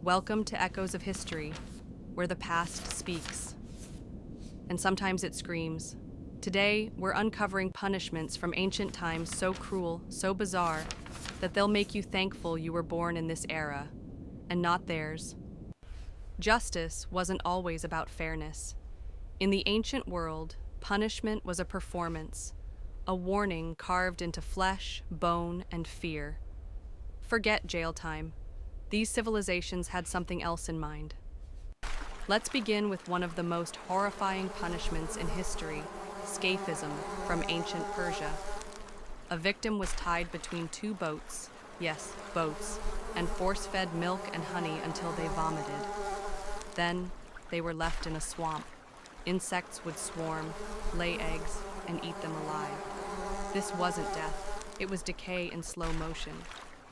Welcome to Echoes of History, where the past speaks. And sometimes it screams. Today, we're uncovering punishments from ancient times so cruel, so bizarre, that they'll make you thankful you were born in this era, and not theirs. Justice wasn't always about fairness. In the ancient world, punishment was a performance, a warning carved into flesh, bone, and fear. Forget jail time. These civilizations had something else in mind. Let's begin with one of the most horrifying punishments in history, Scaphism from ancient Persia. A victim was tied between two boats, yes, boats, and force-fed milk and honey until they vomited. Then, they were left in a swamp. Insects would swarm, lay eggs, and eat them alive. This wasn't death, it was decay in slow motion.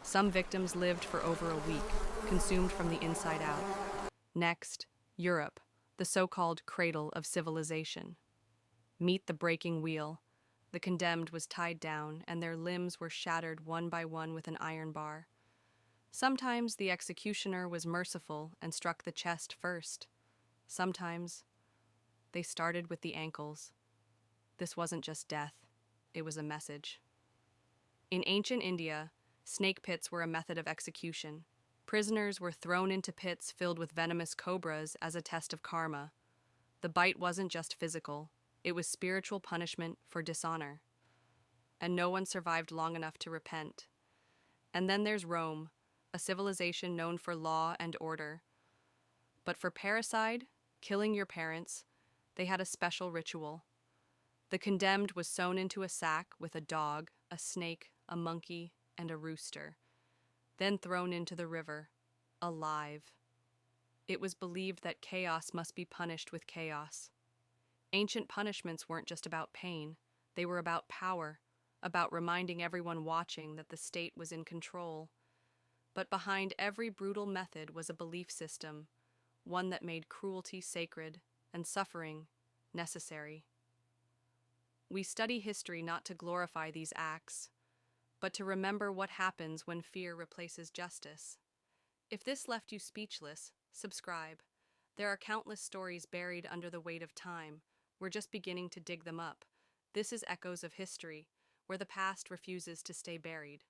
Some victims lived for over a week, consumed from the inside out. Next, Europe, the so-called cradle of civilization. Meet the breaking wheel. The condemned was tied down, and their limbs were shattered one by one with an iron bar. Sometimes the executioner was merciful and struck the chest first. Sometimes they started with the ankles. This wasn't just death, it was a message. In ancient India, snake pits were a method of execution. Prisoners were thrown into pits filled with venomous cobras as a test of karma. The bite wasn't just physical, it was spiritual punishment for dishonor. And no one survived long enough to repent. And then there's Rome, a civilization known for law and order. But for parricide, killing your parents, they had a special ritual. The condemned was sewn into a sack with a dog, a snake, a monkey, and a rooster, then thrown into the river, alive. It was believed that chaos must be punished with chaos. Ancient punishments weren't just about pain, they were about power, about reminding everyone watching that the state was in control. But behind every brutal method was a belief system, one that made cruelty sacred and suffering necessary. We study history not to glorify these acts, but to remember what happens when fear replaces justice. If this left you speechless, subscribe. There are countless stories buried under the weight of time. We're just beginning to dig them up. This is Echoes of History, where the past refuses to stay buried.